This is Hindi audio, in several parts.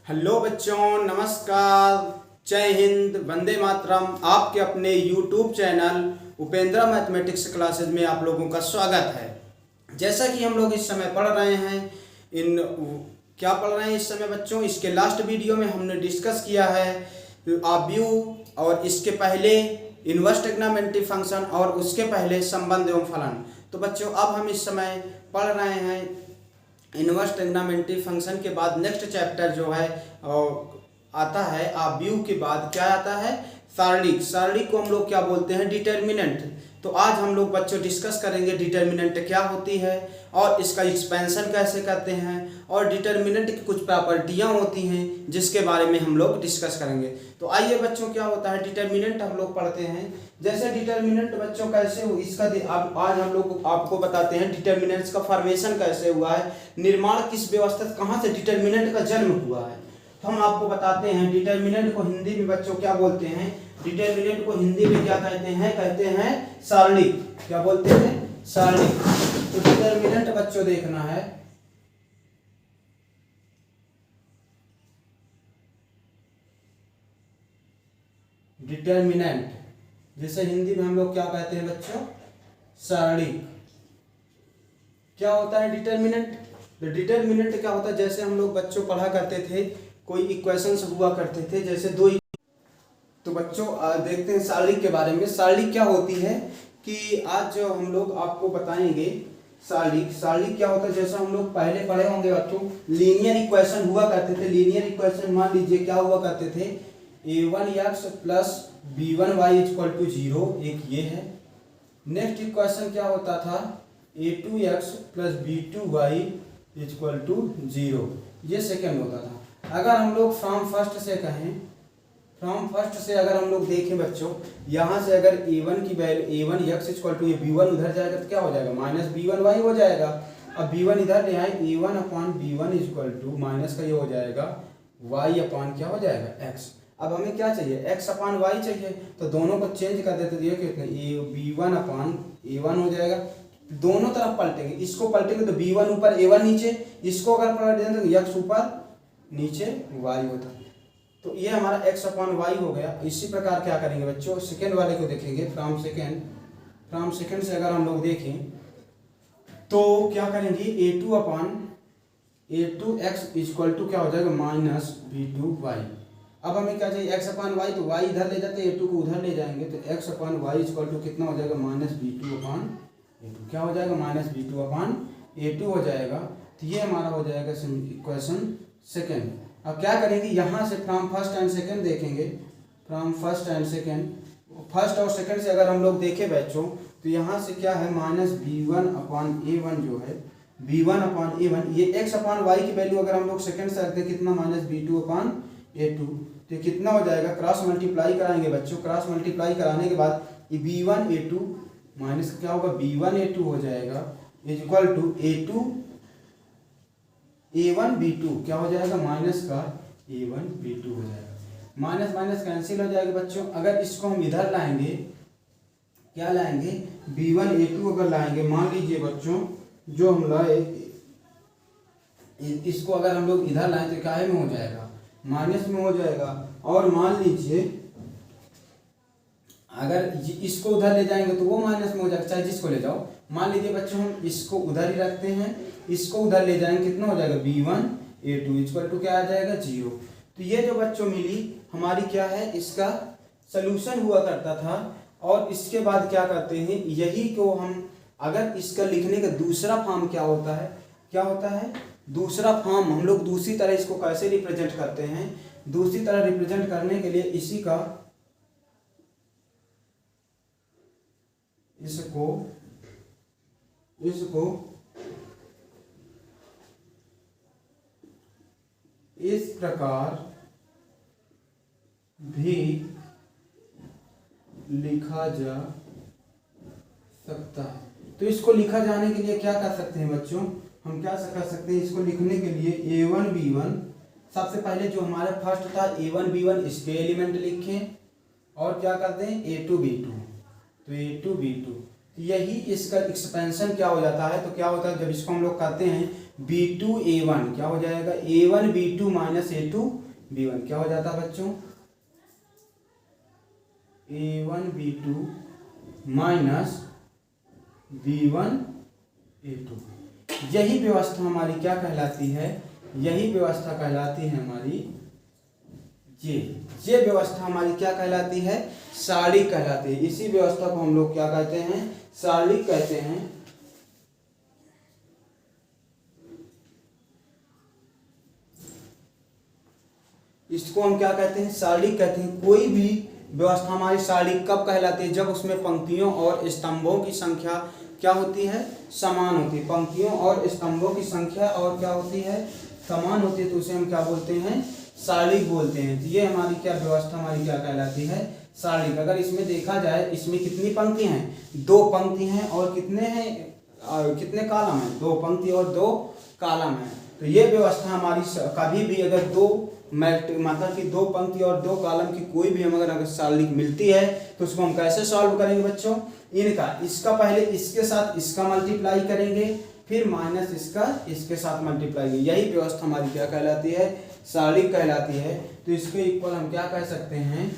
हेलो बच्चों, नमस्कार, जय हिंद, वंदे मातरम। आपके अपने YouTube channel Upendra mathematics classes में आप लोगों का स्वागत है। जैसा कि हम लोग इस समय पढ़ रहे हैं क्या पढ़ रहे हैं इस समय बच्चों, इसके लास्ट वीडियो में हमने डिस्कस किया है आव्यूह, और इसके पहले इनवर्स ट्रिग्नोमेट्री फंक्शन, और उसके पहले संबंध एवं फलन। तो बच्चों अब हम इस समय पढ़ रहे हैं इनवर्स ट्रिग्नोमेट्री फंक्शन के बाद नेक्स्ट चैप्टर जो है आता है आव्यूह के बाद क्या आता है, सारणिक। सारणिक को हम लोग क्या बोलते हैं, डिटर्मिनेंट। तो आज हम लोग बच्चों डिस्कस करेंगे डिटर्मिनेंट क्या होती है और इसका एक्सपेंशन कैसे करते हैं, और डिटर्मिनेंट की कुछ प्रॉपर्टियां होती हैं जिसके बारे में हम लोग डिस्कस करेंगे। तो आइए बच्चों, क्या होता है डिटर्मिनेंट हम लोग पढ़ते हैं। जैसे डिटर्मिनेंट बच्चों कैसे हो, इसका आज हम लोग आपको बताते हैं डिटर्मिनेंट्स का फॉर्मेशन कैसे हुआ है, निर्माण किस व्यवस्था, कहाँ से डिटर्मिनेंट का जन्म हुआ है। तो हम आपको बताते हैं डिटर्मिनेंट को हिंदी में बच्चों क्या बोलते हैं, डिटर्मिनेंट को हिंदी में क्या कहते हैं सारणिक। क्या बोलते हैं, सारणिक। तो डिटर्मिनेंट बच्चों देखना है, डिटर्मिनेंट जैसे हिंदी में हम लोग क्या कहते हैं बच्चों, सारणिक। क्या होता है डिटर्मिनेंट, तो डिटर्मिनेंट क्या होता है, जैसे हम लोग बच्चों पढ़ा करते थे, कोई इक्वेशंस हुआ करते थे, जैसे दो। तो बच्चों देखते हैं सारणिक के बारे में। सारणिक क्या होती है कि आज जो हम लोग आपको बताएंगे सारणिक क्या होता है, जैसा हम लोग पहले पढ़े होंगे बच्चों, लीनियर इक्वेशन हुआ करते थे। लीनियर इक्वेशन मान लीजिए क्या हुआ करते थे, a1x plus b1y equal to 0, एक ये है। नेक्स्ट इक्वेशन क्या होता था, a2x plus b2y equal to 0, ये सेकेंड होता था। अगर हम लोग फ्रॉम फर्स्ट से अगर हम लोग देखें बच्चों, यहाँ से अगर a1 की value a1x equal to b1 उधर जाएगा तो क्या हो जाएगा, माइनस b1y हो जाएगा। अब b1 इधर ले आए, a1 upon b1 equal to minus का ये हो जाएगा y अपॉन क्या हो जाएगा x। अब हमें क्या चाहिए, x अपॉन y चाहिए, तो दोनों को चेंज कर देते दिए कितने, b1 अपॉन a1 हो जाएगा। दोनों तरफ पलटेंगे, इसको पलटेंगे तो b1 ऊपर a1 नीचे, इसको अगर पलट दें तो x ऊपर नीचे y होता है। तो ये हमारा x अपॉन y हो गया। इसी प्रकार क्या करेंगे बच्चों, सेकेंड वाले को देखेंगे। फ्रॉम सेकेंड से अगर हम लोग देखें तो क्या करेंगे, a2x इक्वल टू क्या हो जाएगा, माइनस b2y। अब हमें क्या चाहिए, x अपॉन y, तो y इधर ले जाते हैं, a2 को उधर ले जाएंगे, तो x upon y equal to कितना हो जाएगा, माइनस b2 अपॉन a2। क्या हो जाएगा, माइनस b2 अपॉन a2 हो जाएगा। तो ये हमारा हो जाएगा इक्वेशन सेकेंड। अब क्या करेंगे, यहाँ से फ्रॉम फर्स्ट एंड सेकेंड देखेंगे। From first and second, first और सेकेंड से अगर हम लोग देखें बच्चों, तो यहाँ से क्या है, माइनस b1 अपॉन a1 जो है, b1 अपॉन a1, ये x अपॉन y की वैल्यू अगर हम लोग सेकेंड से रखते हैं कितना, माइनस b2 अपॉन a2, तो कितना हो जाएगा, क्रॉस मल्टीप्लाई कराएंगे बच्चों। क्रॉस मल्टीप्लाई कराने के बाद ये b1 a2 माइनस क्या होगा, b1 a2 हो जाएगा इक्वल टू a1 b2, क्या हो जाएगा, माइनस का a1 b2 हो जाएगा। माइनस माइनस कैंसिल हो जाएगा बच्चों। अगर इसको हम इधर लाएंगे, क्या लाएंगे, b1 a2 अगर लाएंगे, मान लीजिए बच्चों जो हम लाए इसको अगर हम लोग इधर लाएं तो क्या में हो जाएगा, माइनस में हो जाएगा। और मान लीजिए अगर इसको उधर ले जाएंगे तो वो माइनस में हो जाएगा, चाहे जिसको ले जाओ। मान लीजिए बच्चों हम इसको उधर ही रखते हैं, इसको उधर ले जाएंगे, कितना हो जाएगा, b1 a2 इक्वल टू क्या आ जाएगा, 0। तो ये जो बच्चों मिली हमारी क्या है, इसका सलूशन हुआ करता था। और इसके बाद क्या करते हैं, यही को हम अगर इसका लिखने का दूसरा फॉर्म क्या होता है, दूसरा फॉर्म हम लोग दूसरी तरह इसको कैसे रिप्रेजेंट करते हैं। दूसरी तरह रिप्रेजेंट करने के लिए इसको इस प्रकार भी लिखा जा सकता है। तो इसको लिखा जाने के लिए क्या कर सकते हैं बच्चों, हम क्या कर सकते हैं, इसको लिखने के लिए a1 b1, सबसे पहले जो हमारा फर्स्ट था a1 b1, इसके एलिमेंट लिखें और क्या करते हैं a2 b2, तो a2 b2, यही इसका एक्सपेंशन क्या हो जाता है। तो क्या होता है, जब इसको हम लोग करते हैं B2 A1 क्या हो जाएगा, A1 B2 minus A2 B1 क्या हो जाता है बच्चों, A1 B2 minus B1 A2। यही व्यवस्था हमारी क्या कहलाती है, यही व्यवस्था कहलाती है हमारी ये व्यवस्था हमारी क्या कहलाती है, सारणिक कहलाती है। इसी व्यवस्था को हम लोग क्या कहते हैं, सारणिक कहते हैं। इसको हम क्या कहते हैं, सारणिक कहते हैं। कोई भी व्यवस्था हमारी सारणिक कब कहलाती है, जब उसमें पंक्तियों और स्तंभों की संख्या क्या होती है, समान होती है। पंक्तियों और स्तंभों की संख्या और क्या होती है, समान होती है, तो उसे हम क्या बोलते हैं, सारणिक बोलते हैं। तो ये हमारी क्या व्यवस्था हमारी क्या कहलाती है, सारणिक। अगर इसमें देखा जाए, इसमें कितनी पंक्ति हैं, 2 पंक्ति हैं, और कितने हैं, कितने कॉलम हैं, 2 पंक्ति और 2 कॉलम हैं। तो ये व्यवस्था हमारी कभी भी अगर मतलब कि 2 पंक्ति और 2 कॉलम की कोई भी हम अगर सारणिक मिलती है तो उसको हम कैसे सॉल्व करेंगे बच्चों, इसका पहले इसके साथ इसका मल्टीप्लाई करेंगे, फिर माइनस इसका इसके साथ मल्टीप्लाई करेंगे। यही व्यवस्था हमारी क्या कहलाती है, सारणिक कहलाती है। तो इसके इक्वल हम क्या कह सकते हैं,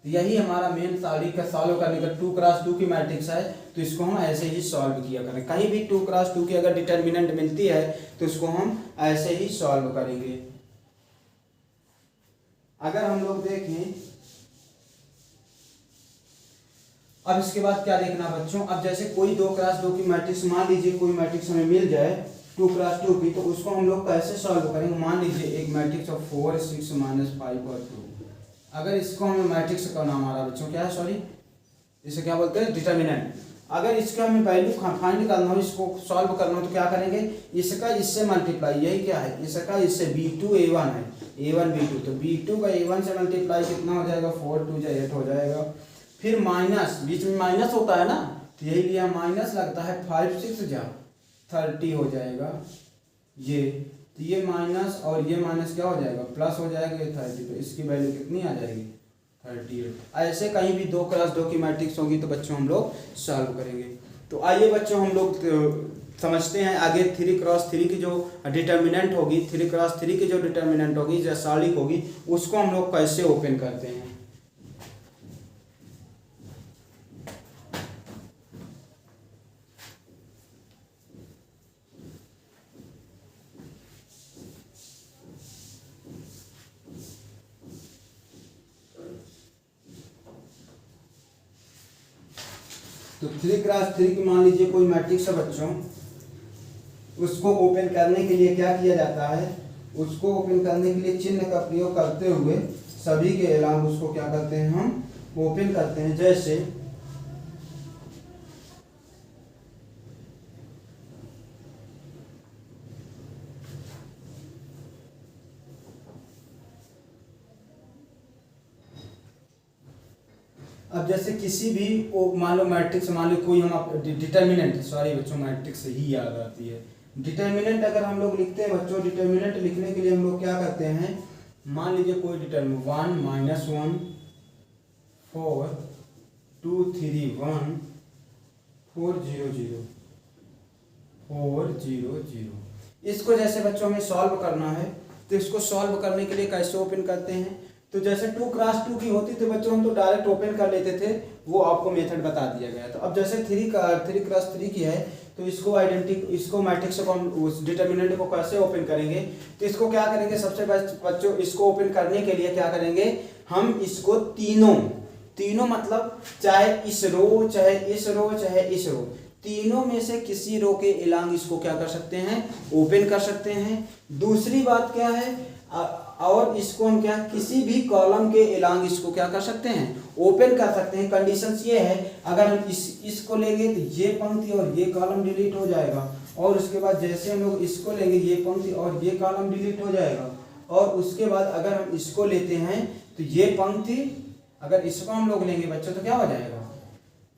यही हमारा मेन सारणिक का सॉल्व करने का 2x2 की मैट्रिक्स है, तो इसको हम ऐसे ही सॉल्व किया करें। कहीं भी 2x2 की अगर डिटर्मिनेंट मिलती है तो इसको हम ऐसे ही सॉल्व करेंगे। अगर हम लोग देखें, अब इसके बाद क्या देखना बच्चों, अब जैसे कोई 2x2 की मैट्रिक्स, मान लीजिए कोई मैट्रिक्स हमें मिल जाए 2x2 की, तो उसको हम लोग कैसे सॉल्व करेंगे। मान लीजिए एक मैट्रिक्स ऑफ 4 6 -5 और 2, अगर इसको हमें मैट्रिक्स का नाम आ रहा है बच्चों, क्या है, सॉरी, इसे क्या बोलते हैं, डिटर्मिनेंट। अगर इसका हमें वैल्यू फाइंड करना हो, इसको सॉल्व करना हो, तो क्या करेंगे, इसका इससे मल्टीप्लाई, यही क्या है, इसका इससे B2 A1 है, A1 B2, तो B2 का A1 से मल्टीप्लाई कितना हो जाएगा, 4 2 8 हो जाएगा। फिर माइनस, बीच में माइनस होता है ना, तो यही लिया माइनस लगता है, 5 6 जा 30 हो जाएगा ये, तो ये माइनस और ये माइनस क्या हो जाएगा, प्लस हो जाएगा, ये 30, तो इसकी वैल्यू कितनी आ जाएगी, 30। ऐसे कहीं भी 2x2 की मैट्रिक्स होगी तो बच्चों हम लोग सॉल्व करेंगे। तो आइए बच्चों हम लोग समझते हैं आगे 3x3 की जो डिटर्मिनेंट होगी, 3x3 की जो डिटर्मिनेंट होगी, जो सारणिक होगी, उसको हम लोग कैसे ओपन करते हैं। तो 3x3 की मान लीजिए कोई मैट्रिक्स है बच्चों, उसको ओपन करने के लिए क्या किया जाता है, उसको ओपन करने के लिए चिन्ह का प्रयोग करते हुए सभी के अलावा उसको क्या करते हैं, हम ओपन करते हैं। जैसे अब जैसे किसी भी मान लो मैट्रिक्स, मान लो कोई हम डिटर्मिनेंट, सॉरी बच्चों मैट्रिक्स ही याद आती है, डिटर्मिनेंट अगर हम लोग लिखते हैं बच्चों, डिटर्मिनेंट लिखने के लिए हम लोग क्या करते हैं, मान लीजिए कोई डिटर्मिनेंट 1 -1 4 2 3 1 4 0 0 4 0 0। इसको जैसे बच्चों हमें सॉल्व करना है, तो इसको सॉल्व करने के लिए कैसे ओपन करते हैं, तो जैसे 2x2 की होती तो बच्चों हम तो डायरेक्ट ओपन कर लेते थे, वो आपको मेथड बता दिया गया। तो अब जैसे 3x3 की है, तो इसको मैट्रिक्स को हम उस डिटर्मिनेंट को कैसे ओपन करेंगे, तो इसको क्या करेंगे, सबसे बच्चों इसको ओपन करने के लिए क्या करेंगे, हम इसको तीनों मतलब चाहे इस रो चाहे इस रो चाहे इस रो, तीनों में से किसी रो के इलांग इसको क्या कर सकते हैं, ओपन कर सकते हैं। दूसरी बात क्या है, और इसको हम क्या किसी भी कॉलम के इलांग इसको क्या कर सकते हैं, ओपन कर सकते हैं। कंडीशंस ये है, अगर हम इसको लेंगे तो ये पंक्ति और ये कॉलम डिलीट हो जाएगा, और उसके बाद जैसे हम लोग इसको लेंगे ये पंक्ति और ये कॉलम डिलीट हो जाएगा, और उसके बाद अगर हम इसको लेते हैं तो ये पंक्ति, अगर इसको हम लोग लेंगे बच्चों तो क्या हो जाएगा,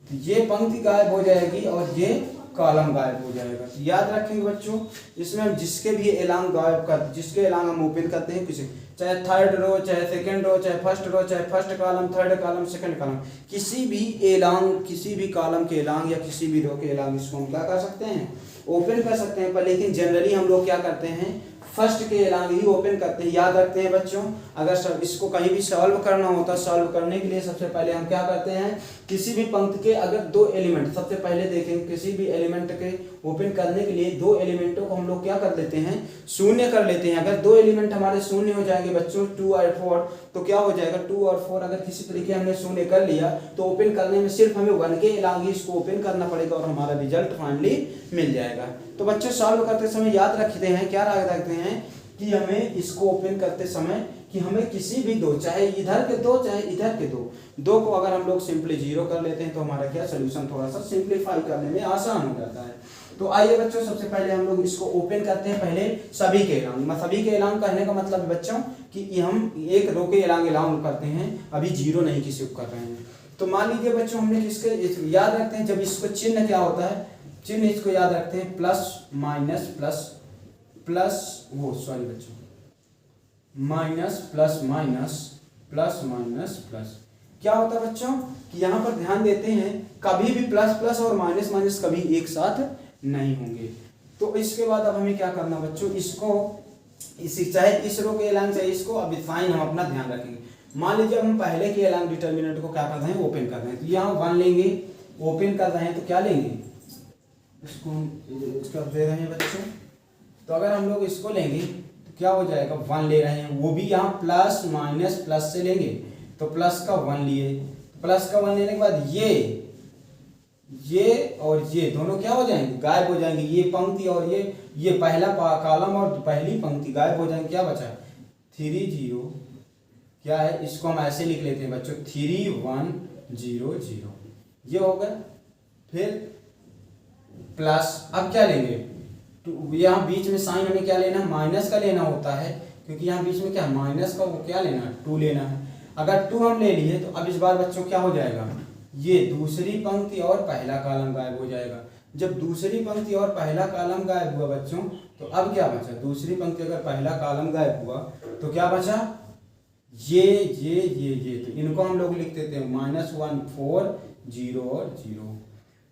तो ये पंक्ति गायब हो जाएगी और ये कॉलम गायब हो जाएगा। तो याद रखेंगे बच्चों, इसमें हम जिसके भी एलांग गायब करते, जिसके एलांग हम ओपन करते हैं, किसी चाहे थर्ड रो चाहे सेकंड रो चाहे फर्स्ट रो चाहे first column third column second column, किसी भी एलांग, किसी भी कॉलम के एलांग या किसी भी रो के एलांग इसको हम क्या कर सकते हैं, ओपन कर सकते हैं, पर लेकिन जनरली हम लोग क्या करते हैं, फर्स्ट के एलांग ही ओपन करते हैं। याद रखते हैं बच्चों, अगर इसको कहीं भी सॉल्व करना होता, सॉल्व करने के लिए सबसे पहले हम क्या करते हैं, किसी भी पंक्ति के अगर दो एलिमेंट, सबसे पहले देखें किसी भी एलिमेंट के ओपन करने के लिए दो एलिमेंटों को हम लोग क्या कर लेते हैं, शून्य कर लेते हैं। अगर दो एलिमेंट हमारे शून्य हो जाएंगे बच्चों 2 और 4, तो क्या हो जाएगा 2 और 4 अगर किसी तरीके हमने शून्य कर लिया तो ओपन करने में सिर्फ हमें 1 के एलांग ही इसको ओपन करना पड़ेगा और हमारा रिजल्ट फाइनली मिल जाएगा। तो बच्चों सॉल्व करते समय याद रखते हैं, क्या रखते हैं कि हमें इसको ओपन करते समय कि हमें किसी भी दो, चाहे इधर के दो चाहे इधर के दो को अगर हम लोग सिंपली जीरो कर लेते हैं तो हमारा क्या सोल्यूशन थोड़ा सा सिंपलीफाई करने में आसान हो जाता है। तो आइए बच्चों सबसे पहले हम लोग इसको ओपन करते हैं, पहले सभी के एलांग। सभी के एलांग कहने का मतलब है बच्चों कि हम एक रो के एलांग करते हैं, अभी जीरो नहीं किसी को कर रहे हैं। तो मान लीजिए बच्चों हमने किसके याद रखते हैं, जब इसको चिन्ह क्या होता है, चिन्ह इसको याद रखते हैं plus minus minus plus minus plus minus plus. क्या होता है बच्चों कि यहाँ पर ध्यान देते हैं कभी भी प्लस प्लस और माइनस माइनस कभी एक साथ नहीं होंगे। तो इसके बाद अब हमें क्या करना बच्चों, इसको चाहे इस रो के एलांग चाहे इसको, अब साइन हम अपना ध्यान रखेंगे। मान लीजिए हम पहले के एलांग डिटर्मिनेंट को क्या कर रहे हैं, ओपन कर रहे हैं, तो यहाँ 1 लेंगे, ओपन कर रहे हैं तो क्या लेंगे, इसको दे रहे हैं बच्चों। तो अगर हम लोग इसको लेंगे तो क्या हो जाएगा, 1 ले रहे हैं, वो भी यहाँ प्लस माइनस प्लस से लेंगे, तो प्लस का 1 लिए, प्लस का 1 लेने के बाद ये और ये दोनों क्या हो जाएंगे, गायब हो जाएंगे। ये पंक्ति और ये पहला कॉलम और पहली पंक्ति गायब हो जाएंगे। क्या बचा 3 0, क्या है, इसको हम ऐसे लिख लेते हैं बच्चों 3 1 0 0, ये हो गया। फिर प्लस, अब क्या लेंगे, यहाँ बीच में साइन हमें क्या लेना है, माइनस का लेना होता है, क्योंकि यहाँ बीच में क्या माइनस का वो क्या लेना है, 2 लेना है। अगर 2 हम ले लिए तो अब इस बार बच्चों क्या हो जाएगा, ये दूसरी पंक्ति और पहला कॉलम गायब हो जाएगा। जब दूसरी पंक्ति और पहला कॉलम गायब हुआ बच्चों, तो अब क्या बचा, दूसरी पंक्ति अगर पहला कॉलम गायब हुआ तो क्या बचा, ये तो इनको हम लोग लिख देते हैं -1 4 0 और 0।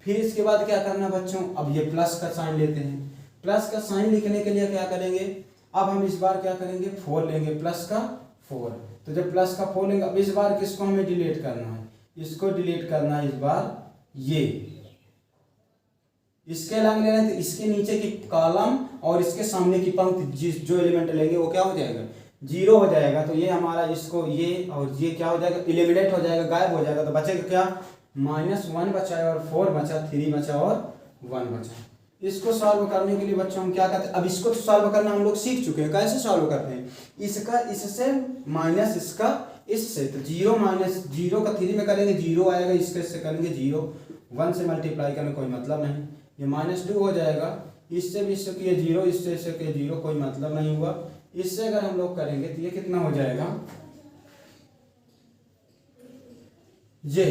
फिर इसके बाद क्या करना बच्चों, अब ये प्लस का साइन लेते हैं। प्लस का साइन लिखने के लिए क्या करेंगे, अब हम इस बार क्या करेंगे 4 लेंगे, प्लस का 4। तो जब प्लस का 4 लेंगे, अब इस बार किसको हमें डिलीट करना है, इसको डिलीट करना है इस बार, ये इसके अलावा लेना है तो इसके नीचे की कॉलम और इसके सामने की पंक्ति जो एलिमेंट लेंगे वो क्या हो जाएगा, 0 हो जाएगा। तो ये हमारा इसको ये और ये क्या हो जाएगा, एलिमिनेट हो जाएगा, गायब हो जाएगा। तो बचेगा क्या, -1 बचा है और 4 बचा, 3 बचा और 1 बचा। इसको सॉल्व करने के लिए बच्चों हम क्या करते हैं, अब इसको तो सॉल्व करना हम लोग सीख चुके हैं, कैसे सॉल्व करते हैं, इसका इससे माइनस इसका इससे, तो 0 माइनस 0 का 3 में करेंगे 0 आएगा, इसके इससे करेंगे 0, 1 से मल्टीप्लाई करने कोई मतलब नहीं, ये -2 हो जाएगा। इससे भी इससे किए 0, इससे इससे किए 0, कोई मतलब नहीं हुआ। इससे अगर हम लोग करेंगे तो ये कितना हो जाएगा, ये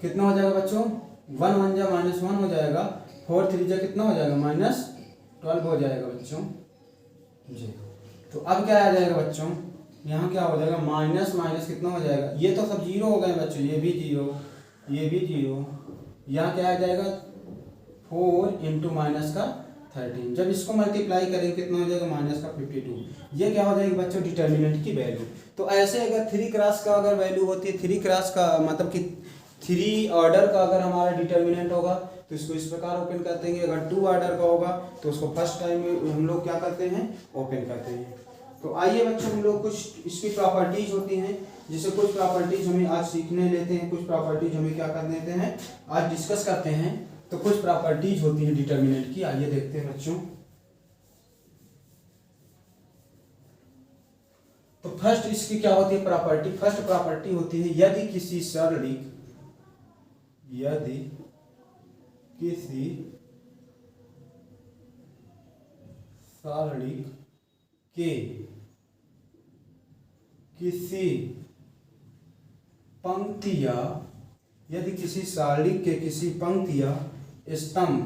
कितना हो जाएगा बच्चों, 1 1 जा -1 हो जाएगा, 4 3 जा कितना हो जाएगा, -12 हो जाएगा बच्चों जी। तो अब क्या आ जाएगा बच्चों, यहाँ क्या हो जाएगा, माइनस माइनस कितना हो जाएगा, ये तो सब 0 हो गए बच्चों, ये भी 0, ये भी 0, यहाँ क्या आ जाएगा 4 × -13। जब इसको मल्टीप्लाई करेंगे कितना हो जाएगा, -52। ये क्या हो जाएगी बच्चों, डिटर्मिनेंट की वैल्यू। तो ऐसे अगर 3 क्रॉस का अगर वैल्यू होती है, 3 क्रॉस का मतलब कि 3 ऑर्डर का अगर हमारा डिटर्मिनेंट होगा तो इसको इस प्रकार ओपन करते हैं। अगर 2 ऑर्डर का होगा तो उसको फर्स्ट टाइम में हम लोग क्या करते हैं, ओपन करते हैं। तो आइए बच्चों हम लोग कुछ इसकी प्रॉपर्टीज होती हैं, जिसे कुछ प्रॉपर्टीज हमें आज सीखने लेते हैं, कुछ प्रॉपर्टीज हमें क्या कर देते हैं, आज डिस्कस करते हैं। तो कुछ प्रॉपर्टीज होती हैं डिटर्मिनेंट की, आइए देखते हैं बच्चों। तो फर्स्ट इसकी क्या होती है प्रॉपर्टी, फर्स्ट प्रॉपर्टी होती है यदि किसी सारणिक के किसी पंक्तियां, यदि किसी सारणिक के किसी पंक्तियां स्तंभ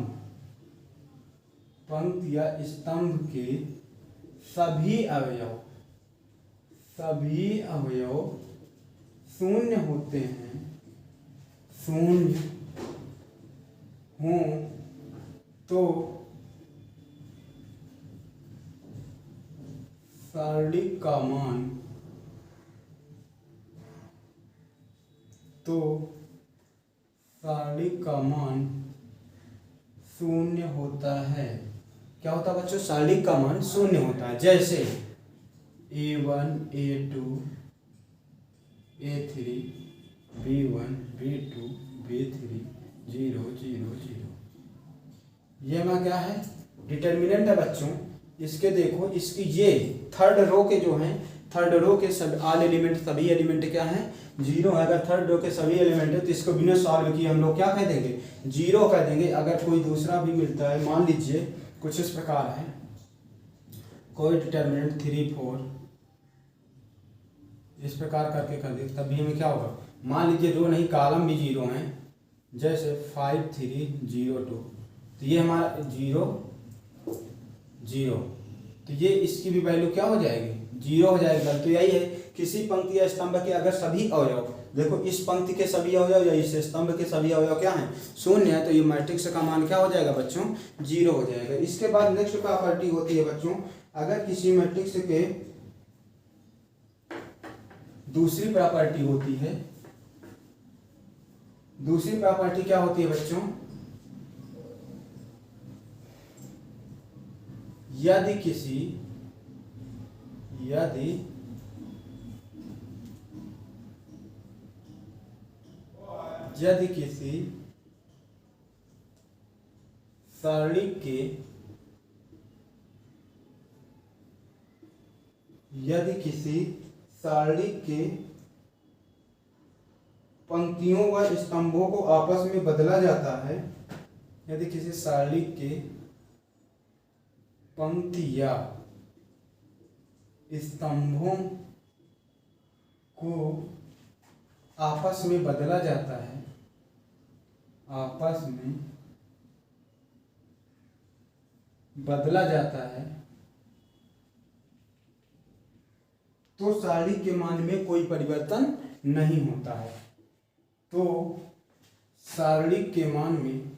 के सभी अवयव शून्य होते हैं, शून्य हों तो सारणी का मान तो सारणी का मान शून्य होता है। क्या होता है बच्चों? सारणी का मान शून्य होता है। जैसे A1 A2 A3 B1 B2 B3 0 0 0। ये हमारा क्या है? डिटर्मिनेंट है बच्चों। इसके देखो, इसकी ये थर्ड रो के जो हैं, थर्ड रो के सब ऑल एलिमेंट, सभी एलिमेंट क्या है? जीरो है। अगर थर्ड रो के सभी एलिमेंट है तो इसको बिना सॉल्व किए हम लोग क्या कह देंगे? जीरो कह देंगे। अगर कोई दूसरा भी मिलता है, मान लीजिए कुछ इस प्रकार है, कोई डिटर्मिनेंट 3 4 इस प्रकार करके कर दे, तभी हमें क्या होगा? मान लीजिए रो नहीं, कॉलम भी जीरो हैं, जैसे 5 3 0 2, तो ये हमारा 0 0, तो ये इसकी भी वैल्यू क्या हो जाएगी? 0 हो जाएगा। तो यही है, किसी पंक्ति या स्तंभ के अगर सभी अवयव, देखो इस पंक्ति के सभी अवयव या इस स्तंभ के सभी अवयव क्या हैं? शून्य है, तो ये मैट्रिक्स का मान क्या हो जाएगा बच्चों? 0 हो जाएगा। इसके बाद नेक्स्ट प्रॉपर्टी होती है बच्चों, अगर किसी मैट्रिक्स के दूसरी प्रॉपर्टी होती है, दूसरी प्रॉपर्टी क्या होती है बच्चों? यदि किसी सारणी के पंक्तियों व स्तंभों को आपस में बदला जाता है, यदि किसी सारणी के पंक्ति या स्तंभों को आपस में बदला जाता है, आपस में बदला जाता है, तो सारणी के मान में कोई परिवर्तन नहीं होता है। तो सारणी के मान में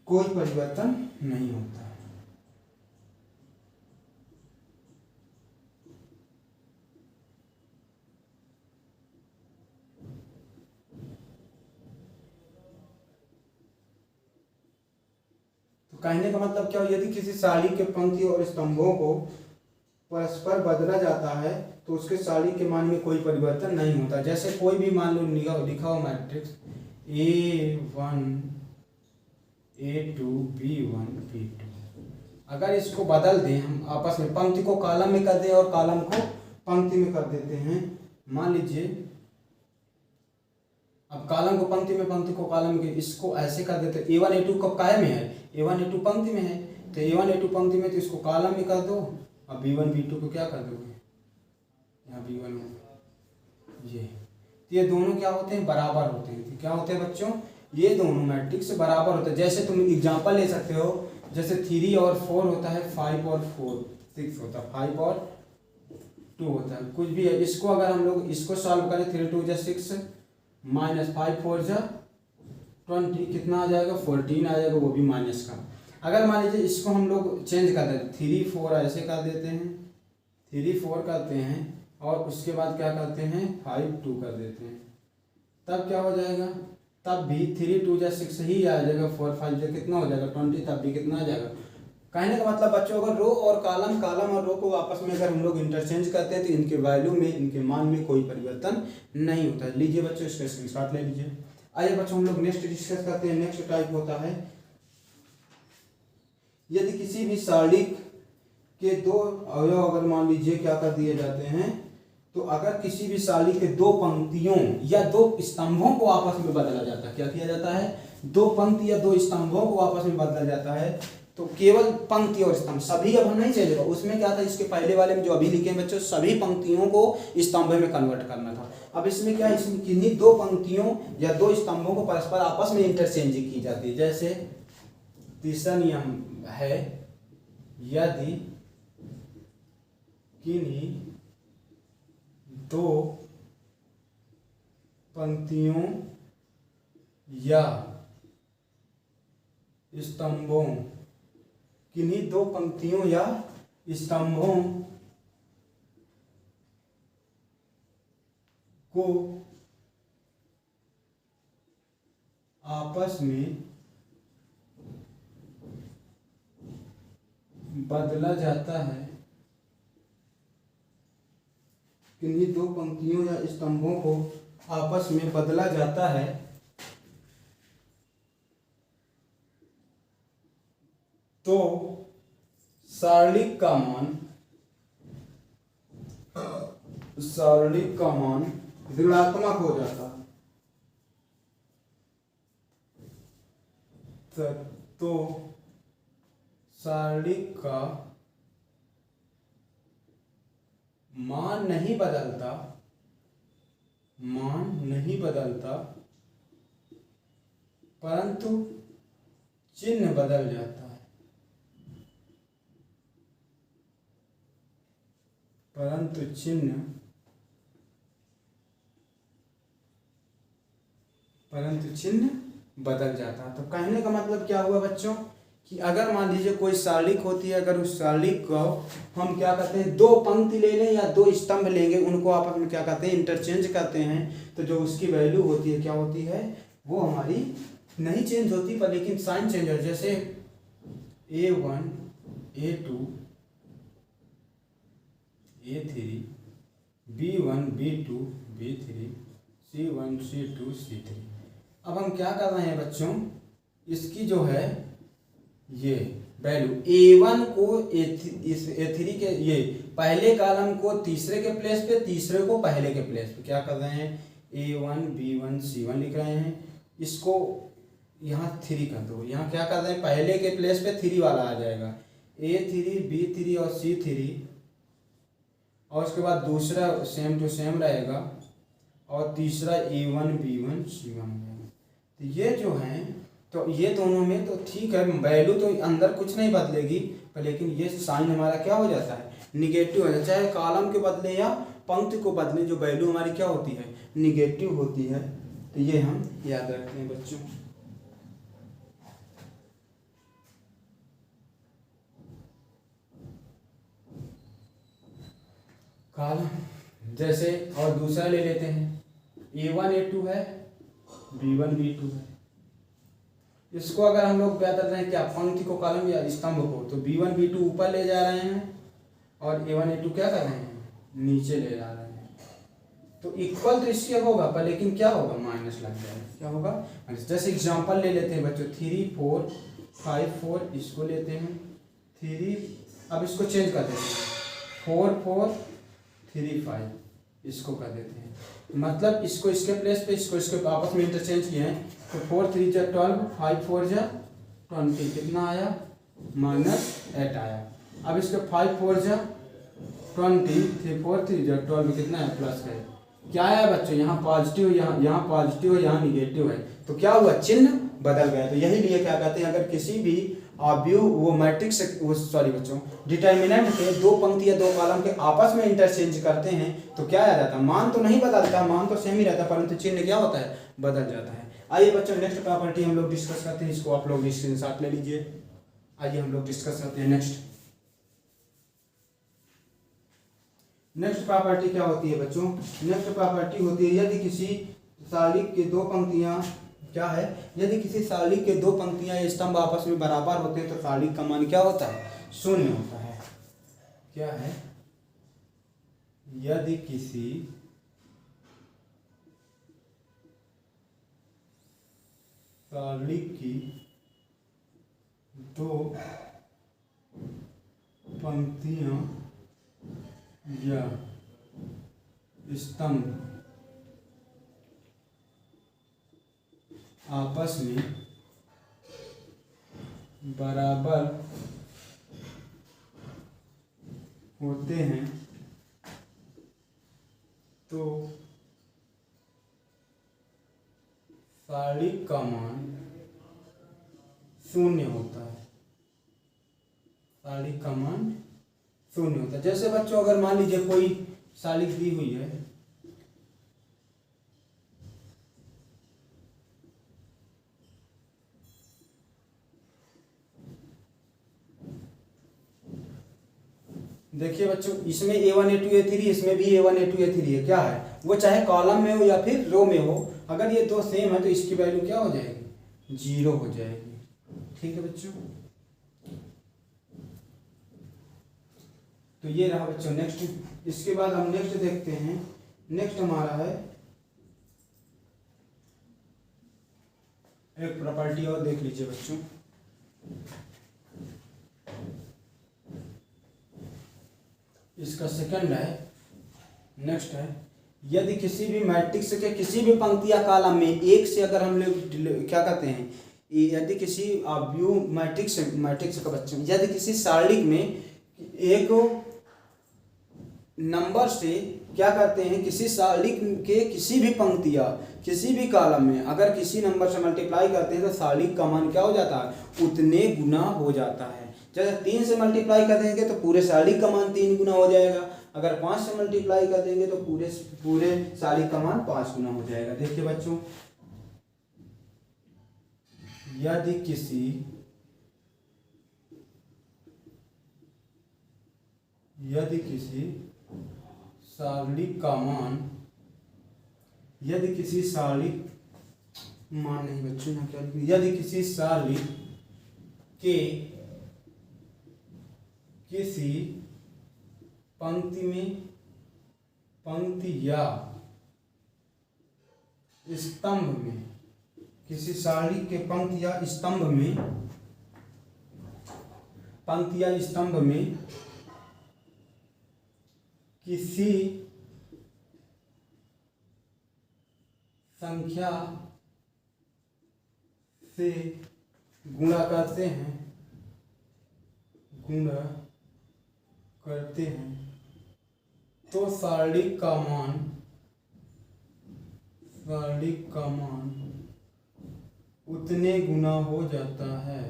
कोई परिवर्तन नहीं होता है। तो कहने का मतलब क्या हो? यदि किसी सारणी के पंक्ति और स्तंभों को परस्पर बदला जाता है तो उसके सारणी के मान में कोई परिवर्तन नहीं होता। जैसे कोई भी मान लो लिखा हो matrix A1 A2 B1 B2, अगर इसको बदल दें हम आपस में, पंक्ति को कॉलम में कर दें और कॉलम को पंक्ति में कर देते हैं, मान लीजिए अब कॉलम को पंक्ति में, पंक्ति को कॉलम में, इसको ऐसे कर देते A1 A2 कब काय में है? A1 A2 पंक्ति में है, तो A1 A2 पंक्ति में, तो इसको कॉलम में कर दो। अब B1 B2 को क्या कर दोगे? यहाँ B1 ये दोनों क्या होते हैं? बराबर होते हैं। तो क्या होते हैं बच्चों? ये दोनों मैट्रिक्स बराबर होते हैं। जैसे तुम एग्जांपल ले सकते हो, जैसे 3 और 4 होता है, 5 और 4 6 होता है, 5 और 2 होता है, कुछ भी है। इसको अगर हम लोग इसको सॉल्व करें, 3 2 जा 6 माइनस 5 4 जा 20, कितना आ जाएगा? 14 आ जाएगा, वो भी माइनस का। अगर मान लीजिए इसको हम लोग चेंज कर देते, 3 4 ऐसे कर देते हैं, 3 4 करते हैं, और उसके बाद क्या करते हैं? 5 2 कर देते हैं, तब क्या हो जाएगा? तब भी 3 2 जा 6 ही आ जाएगा, 4 5 जा कितना हो जाएगा? 20, तब भी कितना आ जाएगा? कहने का मतलब बच्चों, अगर रो और कॉलम, कॉलम और रो को आपस में अगर हम लोग इंटरचेंज करते हैं तो इनके वैल्यू में, इनके मान में कोई परिवर्तन नहीं होता है। लीजिए बच्चों, इसका स्क्रीनशॉट ले लीजिए। आइए बच्चों हम लोग नेक्स्ट डिस्कस करते हैं। नेक्स्ट टाइप होता है, यदि किसी भी सारणी के दो अवयव अगर मान लीजिए क्या कर दिए जाते हैं, तो अगर किसी भी सारणी के दो पंक्तियों या दो स्तंभों को आपस में बदला जाता है, क्या किया जाता है? दो पंक्ति या दो स्तंभों को आपस में बदला जाता है, तो केवल पंक्ति और स्तंभ, सभी अब हम नहीं चलेगा। उसमें क्या था? इसके पहले वाले में जो अभी लिखे हैं बच्चों, सभी पंक्तियों को स्तंभ में कन्वर्ट करना था। अब इसमें क्या है? इसमें किन्हीं दो पंक्तियों या दो स्तंभों को परस्पर आपस में इंटरचेंज की जाती है। जैसे तीसरा नियम है, यदि किन्हीं दो पंक्तियों या स्तंभों, किन्हीं दो पंक्तियों या स्तंभों को आपस में बदला जाता है, किन्हीं दो पंक्तियों या स्तंभों को आपस में बदला जाता है तो सारणिक का मान ऋणात्मक हो जाता है। तो सारणिक का मान नहीं बदलता, परंतु चिन्ह बदल जाता है, परंतु चिन्ह बदल जाता है। तो कहने का मतलब क्या हुआ बच्चों कि अगर मान लीजिए कोई सारणिक होती है, अगर उस सारणिक को हम क्या कहते हैं, दो पंक्ति ले लें या दो स्तंभ लेंगे, उनको आपस में क्या कहते हैं, इंटरचेंज करते हैं, तो जो उसकी वैल्यू होती है क्या होती है, वो हमारी नहीं चेंज होती पर लेकिन साइन चेंज हो। जैसे A1 A2 A3 B1 B2 B3 C1 C2 C3। अब हम क्या कर रहे हैं बच्चों, इसकी जो है ये वैल्यू A1 को A3 के ये पहले कॉलम को तीसरे के प्लेस पे, तीसरे को पहले के प्लेस पे क्या कर रहे हैं, A1 B1 C1 लिख रहे हैं। इसको यहाँ 3 कर दो, यहाँ क्या कर रहे हैं, पहले के प्लेस पे 3 वाला आ जाएगा, A3 B3 और C3, और उसके बाद दूसरा सेम टू सेम रहेगा और तीसरा A1 B1 C1 रहेगा। तो ये जो हैं, तो ये दोनों में तो ठीक है, वैल्यू तो अंदर कुछ नहीं बदलेगी पर लेकिन ये साइन हमारा क्या हो जाता है, निगेटिव हो जाता है। चाहे कॉलम के बदले या पंक्ति को बदले, जो वैल्यू हमारी क्या होती है, निगेटिव होती है। तो ये हम याद रखते हैं बच्चों। कॉलम जैसे और दूसरा ले लेते हैं, A1 A2 है, B1 B2 है। इसको अगर हम लोग बता रहे हैं क्या, पंक्ति को कॉलम या स्तंभ को, तो B1 B2 ऊपर ले जा रहे हैं और A1 A2 क्या कर रहे हैं, नीचे ले जा रहे हैं। तो इक्वल तो इसके होगा पर लेकिन क्या होगा, माइनस लग जाएगा। क्या होगा, जैसे एग्जांपल ले लेते हैं बच्चों, 3 4 5 4, इसको लेते हैं 3, अब इसको चेंज कर देते हैं 4 4 3 5, इसको कर देते हैं। मतलब इसको इसके प्लेस पे, इसको इसके आपस में इंटरचेंज किए हैं, तो 4 3 जा 12, 5 4 जा 20, कितना आया, -8 आया। अब इसके 5 4 जा 20, 3 4 3 जा 12, कितना है, प्लस है। क्या आया बच्चों, यहाँ पॉजिटिव, यहाँ पॉजिटिव है, यहाँ निगेटिव है, तो क्या हुआ, चिन्ह बदल गया। तो यही लिए क्या कहते हैं, अगर किसी भी ऑब्यू वो मैट्रिक्स वो सॉरी बच्चों डिटर्मिनेंट के दो पंक्ति या दो कॉलम के आपस में इंटरचेंज करते हैं तो क्या आ जाता है, मान तो नहीं बदलता, मान तो सेम ही रहता है, परंतु चिन्ह क्या होता है, बदल जाता है। आइए बच्चों नेक्स्ट प्रॉपर्टी हम लोग डिस्कस करते हैं, इसको आप लोग स्क्रीनशॉट ले लीजिए। आइए हम लोग डिस्कस करते हैं नेक्स्ट प्रॉपर्टी क्या होती है बच्चों, नेक्स्ट प्रॉपर्टी होती है यदि किसी सारणिक के दो पंक्तियां क्या है, यदि किसी सारणिक के दो पंक्तियां या स्तंभ आपस में बराबर होते हैं तो सारणिक का मान क्या होता है, शून्य होता है। क्या है, यदि किसी सारणिक की दो पंक्तियां या स्तंभ आपस में बराबर होते हैं तो सारणिक का मान शून्य होता है, सारणिक का मान शून्य होता है। जैसे बच्चों अगर मान लीजिए कोई सारणिक दी हुई है, देखिए बच्चों, इसमें A1 A2 A3, इसमें भी A1 A2 A3 है। क्या है वो, चाहे कॉलम में हो या फिर रो में हो, अगर ये दो सेम है तो इसकी वैल्यू क्या हो जाएगी, 0 हो जाएगी। ठीक है बच्चों, तो ये रहा बच्चों नेक्स्ट। इसके बाद हम नेक्स्ट देखते हैं। नेक्स्ट हमारा है एक प्रॉपर्टी और देख लीजिए बच्चों। इसका सेकंड है, नेक्स्ट है, यदि किसी भी मैट्रिक्स के किसी भी पंक्ति या कॉलम में एक से अगर हम लोग क्या कहते हैं, यदि किसी व्यू मैट्रिक्स का बच्चों, यदि किसी सारणिक में एक नंबर से क्या करते हैं, किसी सारणिक के किसी भी पंक्ति या किसी भी कॉलम में अगर किसी नंबर से मल्टीप्लाई करते हैं तो सारणिक का मान क्या हो जाता है, उतने गुना हो जाता है। जैसे 3 से मल्टीप्लाई कर देंगे तो पूरे सारणिक का मान 3 गुना हो जाएगा। अगर 5 से मल्टीप्लाई कर देंगे तो पूरे सारणिक का मान 5 गुना हो जाएगा। देखिए बच्चों, यदि किसी सारणिक का मान, यदि किसी सारणिक मान नहीं बच्चों यहाँ क्या, यदि किसी सारणिक के किसी पंक्ति या स्तंभ में, किसी सारणिक के पंक्ति या स्तंभ में किसी संख्या से गुणा करते हैं तो सारणिक का मान उतने गुना हो जाता है।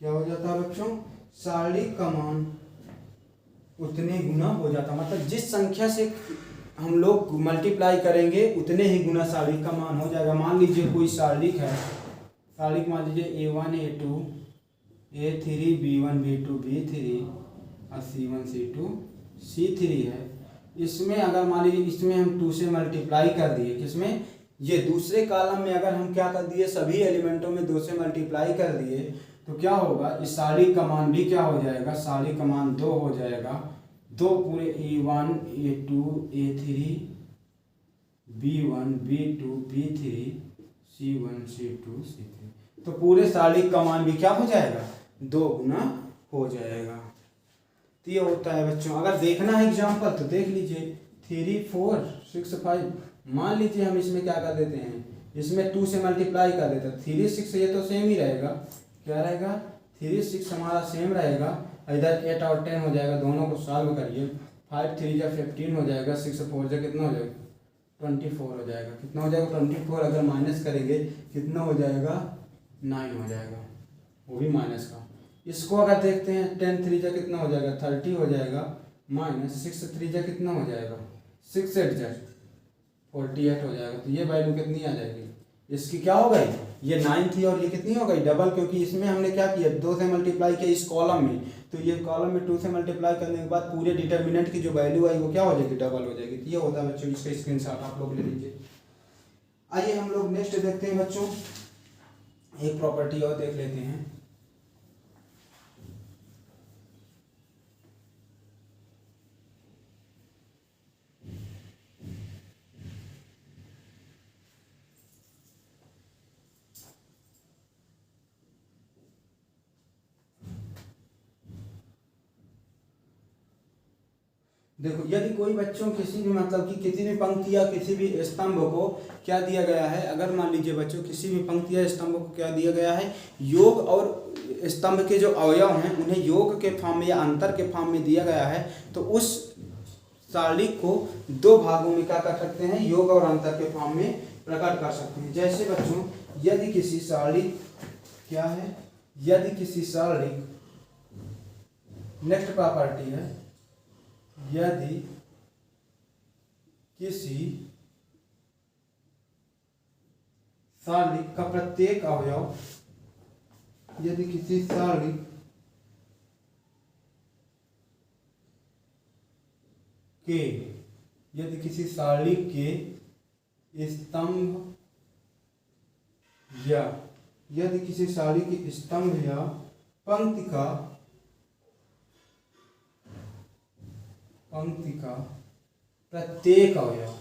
क्या हो जाता है बच्चों, सारणिक का मान उतने गुना हो जाता है। मतलब जिस संख्या से हम लोग मल्टीप्लाई करेंगे उतने ही गुना सारणिक का मान हो जाएगा। मान लीजिए कोई सारणिक है, सारणिक मान लीजिए A1 A2 A3 B1 B2 B3 और C1 C2 C3 है। इसमें अगर मान लीजिए इसमें हम 2 से मल्टीप्लाई कर दिए, किसमें, ये दूसरे कॉलम में अगर हम क्या कर दिए, सभी एलिमेंटों में 2 से मल्टीप्लाई कर दिए तो क्या होगा, इस सारणिक का मान भी क्या हो जाएगा, सारणिक का मान 2 हो जाएगा। 2 पूरे A1 A2 A3 B1 B2 B3 C1 C2 C3, तो पूरे सारणिक का मान भी क्या हो जाएगा, 2 गुना हो जाएगा। तो ये होता है बच्चों। अगर देखना है एग्जाम्पल तो देख लीजिए 3 4 6 5। मान लीजिए हम इसमें क्या कर देते हैं, इसमें 2 से मल्टीप्लाई कर देते हैं। 3 6 ये तो सेम ही रहेगा, क्या रहेगा, 3 6 हमारा सेम रहेगा। इधर 8 और 10 हो जाएगा, दोनों को सॉल्व करिए। 5 3 जा 15 हो जाएगा, 6 4 जा कितना हो जाएगा, 24 हो जाएगा। कितना हो जाएगा, 24। अगर माइनस करेंगे कितना हो जाएगा, 9 हो जाएगा, वो भी माइनस का। इसको अगर देखते हैं 10 3 जा कितना हो जाएगा, 30 हो जाएगा, माइनस 6 3 जा कितना हो जाएगा, 6 8 जा 48 हो जाएगा। तो ये वैल्यू कितनी आ जाएगी, इसकी क्या हो गई, ये 9 थी और ये कितनी हो गई, डबल, क्योंकि इसमें हमने क्या किया, 2 से मल्टीप्लाई किया इस कॉलम में, तो ये कॉलम में 2 से मल्टीप्लाई करने के बाद पूरे डिटर्मिनेंट की जो वैल्यू आई वो क्या हो जाएगी, डबल हो जाएगी। तो ये होता है बच्चों, इसका स्क्रीनशॉट आप लोग ले लीजिए। आइए हम लोग नेक्स्ट देखते हैं बच्चों, एक प्रॉपर्टी और देख लेते हैं। देखो, यदि कोई बच्चों किसी भी मतलब कि किसी भी पंक्ति या किसी भी स्तंभ को क्या दिया गया है, अगर मान लीजिए बच्चों किसी भी पंक्ति या स्तंभ को क्या दिया गया है, योग और स्तंभ के जो अवयव हैं उन्हें योग के फॉर्म में या अंतर के फॉर्म में दिया गया है, तो उस सारणिक को 2 भागों में क्या कर सकते हैं, योग और अंतर के फॉर्म में प्रकट कर सकते हैं। जैसे बच्चों, यदि किसी सारणिक क्या है, यदि किसी सारणिक, नेक्स्ट प्रॉपर्टी है, यदि किसी सारणिक का प्रत्येक अवयव यदि किसी सारणी के स्तंभ या यदि किसी सारणी के स्तंभ या पंक्ति का प्रत्येक अवयव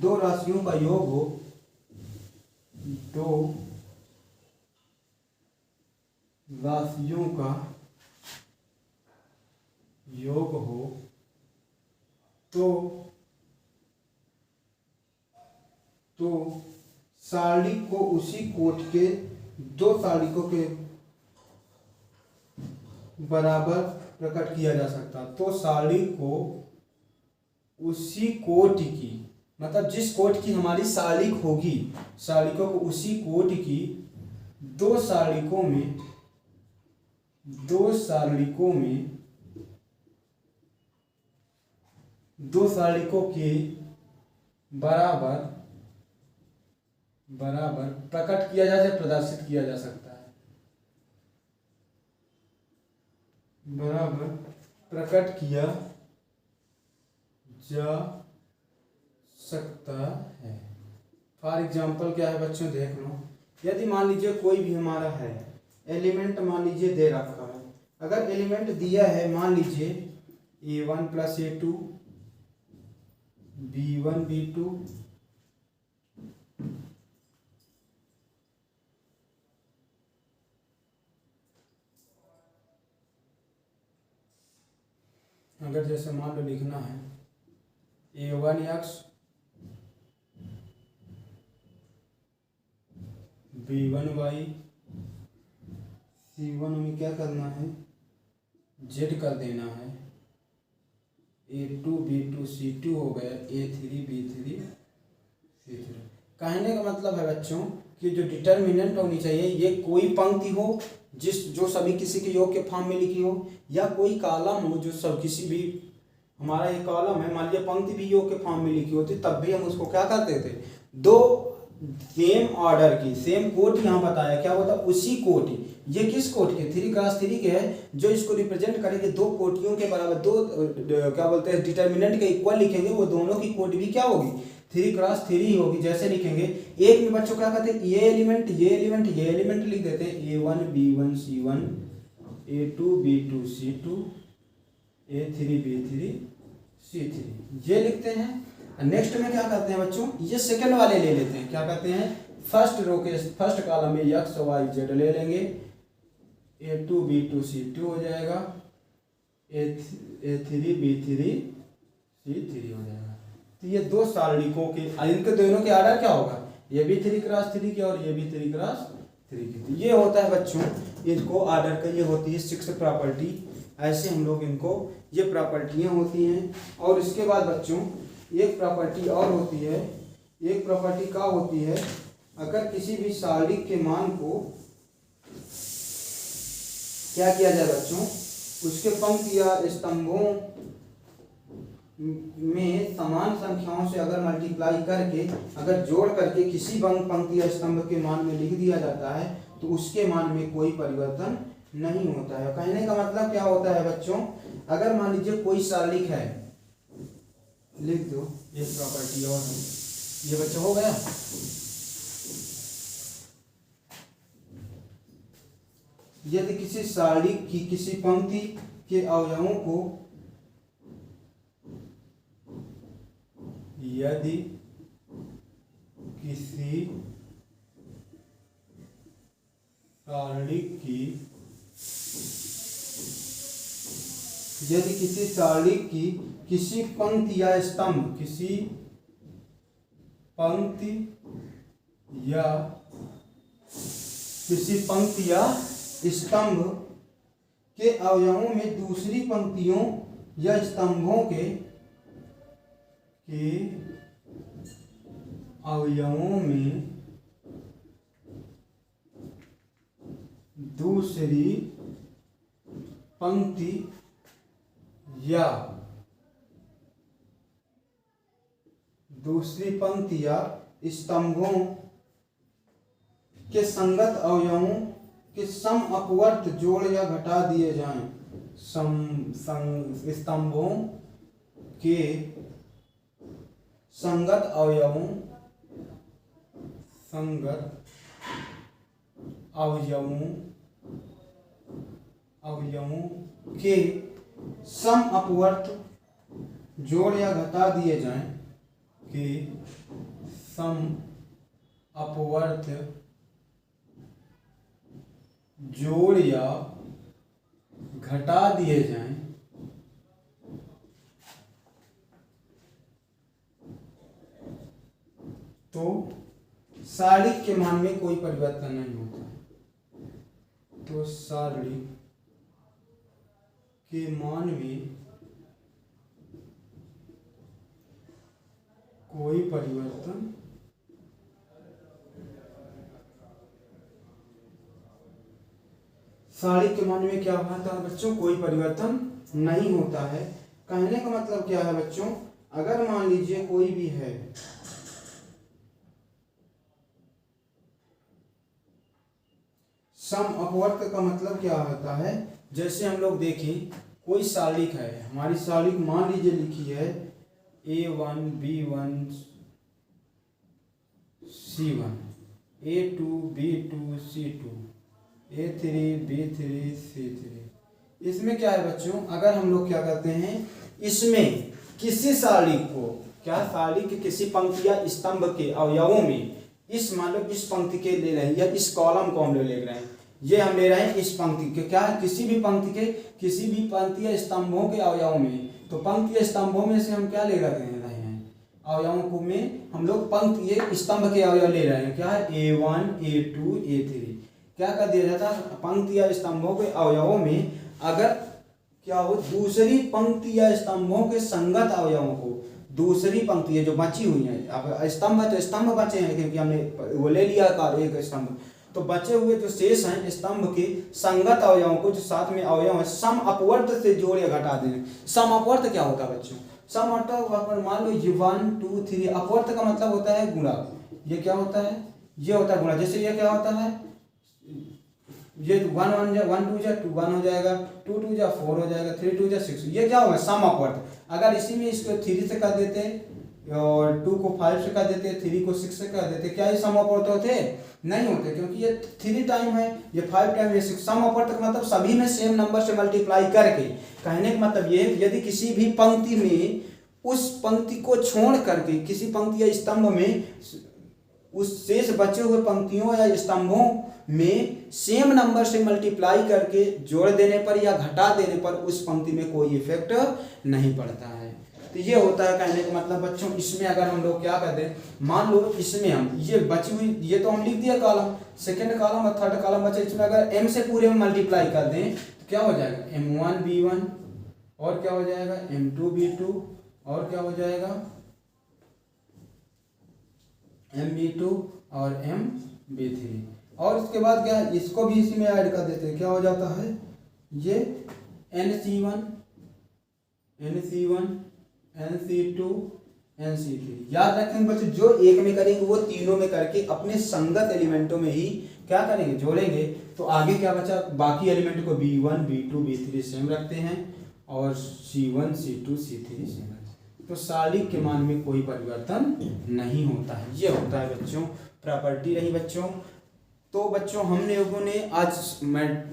दो राशियों का योग हो, तो सारणी को उसी कोटि के दो सारणिकों के बराबर प्रकट किया जा सकता। तो सारणी को उसी कोटि की, मतलब जिस कोटि की हमारी सारणी होगी, सारणिकों को उसी कोटि की दो सारणिकों के बराबर प्रकट किया जा सकता, प्रदर्शित किया जा सकता है, बराबर प्रकट किया जा सकता है। फॉर एग्जाम्पल क्या है बच्चों, देख लो। यदि मान लीजिए कोई भी हमारा है एलिमेंट, मान लीजिए दे रखा है। अगर एलिमेंट दिया है, मान लीजिए A1 + A2 B1 B2 अगर जैसे मान लो लिखना है A1X B1Y C1 में क्या करना है, Z कर देना है। A2 B2 C2 हो गया, A3 B3 C3। कहने का मतलब है बच्चों कि जो डिटर्मिनेंट होनी चाहिए, ये कोई पंक्ति हो जो सभी किसी के योग के फॉर्म में लिखी हो, या कोई कॉलम हो जो सब किसी भी, हमारा ये कॉलम है, मान लिया पंक्ति भी योग के फॉर्म में लिखी होती, तब भी हम उसको क्या करते थे, दो सेम ऑर्डर की सेम कोट यहाँ बताया क्या होता, उसी कोटि। ये किस कोट के, 3x3 के है, जो इसको रिप्रेजेंट करेंगे दो कोटियों के बराबर, दो क्या बोलते हैं डिटर्मिनेंट के इक्वल लिखेंगे, वो दोनों की कोट भी क्या होगी, 3x3 ही होगी। जैसे लिखेंगे एक में बच्चों क्या कहते हैं, ये एलिमेंट लिख देते हैं, A1 B1 C1 A2 B2 C2 A3 B3 C3 ये लिखते हैं। नेक्स्ट में क्या करते हैं बच्चों, ये सेकंड वाले ले लेते हैं, क्या कहते हैं, फर्स्ट रो के फर्स्ट कॉलम में X Y Z ले लेंगे, A2 B2 C2 हो जाएगा, A3 B3 C3 हो जाएगा। तो ये दो सारणिकों के, इनके दोनों के आर्डर क्या होगा, ये भी 3x3 की और ये भी 3x3 की। तो ये होता है बच्चों, इनको आर्डर का ये होती है 6 प्रॉपर्टी। ऐसे हम लोग इनको, ये प्रॉपर्टियां होती हैं। और इसके बाद बच्चों एक प्रॉपर्टी और होती है, एक प्रॉपर्टी क्या होती है, अगर किसी भी सारणी के मान को क्या किया जाए बच्चों, उसके पंक्ति या स्तंभों में समान संख्याओं से अगर मल्टीप्लाई करके, अगर जोड़ करके किसी पंक्ति या स्तंभ के मान में लिख दिया जाता है, तो उसके मान में कोई परिवर्तन नहीं होता है। कहने का मतलब क्या होता है बच्चों, अगर मान लीजिए कोई सारणी है, लिख दो एक प्रॉपर्टी और है, ये बच्चा हो गया। यदि किसी सारणी की किसी पंक्ति के अवयवों को, यदि किसी सारणी की किसी पंक्ति या स्तंभ, किसी पंक्ति या स्तंभ के अवयवों में दूसरी पंक्तियों या स्तंभों के अवयवों में दूसरी पंक्ति या दूसरी पंक्ति या स्तंभों के संगत अवयवों के सम अपवर्त जोड़ या घटा दिए जाएं। स्तंभों के संगत अवयवों के सम अपवर्त जोड़ या घटा दिए जाएं कि सम अपवर्त जोड़ या घटा दिए जाएं तो सारणिक के मान में कोई परिवर्तन नहीं होता। तो सारणिक के मान में कोई परिवर्तन सारणिक के मान में क्या होता है बच्चों? कोई परिवर्तन नहीं होता है। कहने का मतलब क्या है बच्चों? अगर मान लीजिए कोई भी है सम अपवर्त का मतलब क्या होता है? जैसे हम लोग देखें कोई सारणिक है, हमारी सारणिक मान लीजिए लिखी है A1 B1 C1 A2 B2 C2 A3 B3 C3। इसमें क्या है बच्चों? अगर हम लोग क्या करते हैं, इसमें किसी सारणिक को क्या सारणिक के किसी पंक्ति या स्तंभ के अवयवों में इस मान लो इस पंक्ति के ले रहे हैं या इस कॉलम को हम ले रहे हैं, ये हम ले रहे हैं इस पंक्ति के क्या है किसी भी पंक्ति या स्तंभों के अवयवों में। तो पंक्ति या स्तंभों में से हम क्या ले रहे हैं अवयवों को में हम लोग पंक्ति या स्तंभ के अवयव ले रहे हैं। क्या है A1 A2 A3। क्या कर दिया जाता है? पंक्ति या स्तंभों के अवयवों में अगर क्या हो दूसरी पंक्ति या स्तंभों के संगत अवयवों को दूसरी पंक्ति जो बची हुई है, अब स्तंभ है तो स्तंभ बचे हैं क्योंकि हमने वो ले लिया एक स्तंभ, तो बचे हुए जो शेष हैं स्तंभ के संगत अवयवों को जो साथ में अवयव है सम अपवर्त से जोड़ या घटा दें। सम अपवर्त क्या होता है बच्चों? सम अपवर्त मान लो ये 1 2 3 अपवर्त का मतलब होता है गुणा। ये क्या होता है? ये होता है गुणा। जैसे ये क्या होता है? ये 1 1 जा 1 2 जा 2 1 हो जाएगा, 2 2 जा 4 हो जाएगा, 3 2 जा 6। ये क्या होगा? सम अपवर्त। अगर इसी में इसको 3 से कर देते और 2 को 5 से कर देते, 3 को 6 से कर देते, क्या ये सम अपवर्त होते? नहीं होते, क्योंकि ये 3 टाइम है, ये 5 टाइम, ये 6। सम अपवर्त का मतलब सभी में सेम नंबर से मल्टीप्लाई करके। कहने का मतलब ये यदि किसी भी पंक्ति में उस पंक्ति को छोड़ करके किसी पंक्ति या स्तंभ में उस शेष बचे हुए पंक्तियों या स्तंभों में सेम नंबर से मल्टीप्लाई करके जोड़ देने पर या घटा देने पर उस पंक्ति में कोई इफेक्ट नहीं पड़ता है। तो ये होता है कहने का मतलब बच्चों। इसमें अगर हम लोग क्या करते हैं, मान लो इसमें हम ये बची हुई ये तो हम लिख दिया कॉलम, सेकंड कॉलम और थर्ड कॉलम बचे, इसमें अगर m से पूरे में मल्टीप्लाई कर दें तो क्या हो जाएगा? m1 b1 और क्या हो जाएगा? m2 b2 और क्या हो जाएगा? mb2 और mb3। और इसके बाद क्या इसको भी इसी में ऐड कर देते हैं, क्या हो जाता है? ये nc1 nc2 nc3। याद रखेंगे बच्चों, जो एक में करेंगे वो तीनों में करके अपने संगत एलिमेंटों में ही क्या करेंगे? जोड़ेंगे। तो आगे क्या बचा? बाकी एलिमेंट को b1 b2 b3 सेम रखते हैं और c1 c2 c3 सेम रखते हैं। तो सारणिक के मान में कोई परिवर्तन नहीं होता है। ये होता है बच्चों प्रॉपर्टी रही बच्चों। तो बच्चों हम लोगों ने आज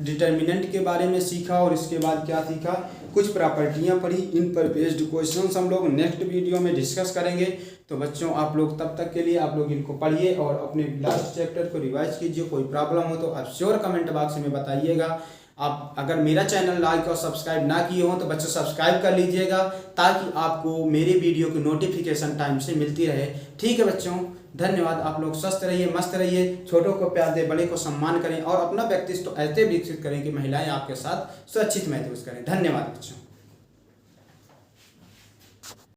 डिटर्मिनेंट के बारे में सीखा और इसके बाद क्या सीखा? कुछ प्रॉपर्टियां पढ़ी। इन पर बेस्ड क्वेश्चंस हम लोग नेक्स्ट वीडियो में डिस्कस करेंगे। तो बच्चों आप लोग तब तक के लिए आप लोग इनको पढ़िए और अपने लास्ट चैप्टर को रिवाइज कीजिए। कोई प्रॉब्लम हो तो आप श्योर कमेंट बॉक्स में बताइएगा। आप अगर मेरा चैनल लाइक और सब्सक्राइब ना किए हो तो बच्चों सब्सक्राइब कर लीजिएगा ताकि आपको मेरे वीडियो की नोटिफिकेशन टाइम से मिलती रहे। ठीक है बच्चों, धन्यवाद। आप लोग स्वस्थ रहिए, मस्त रहिए, छोटों को प्यार दें, बड़े को सम्मान करें और अपना व्यक्तित्व ऐसे विकसित करें कि महिलाएं आपके साथ सुरक्षित महसूस करें। धन्यवाद बच्चों।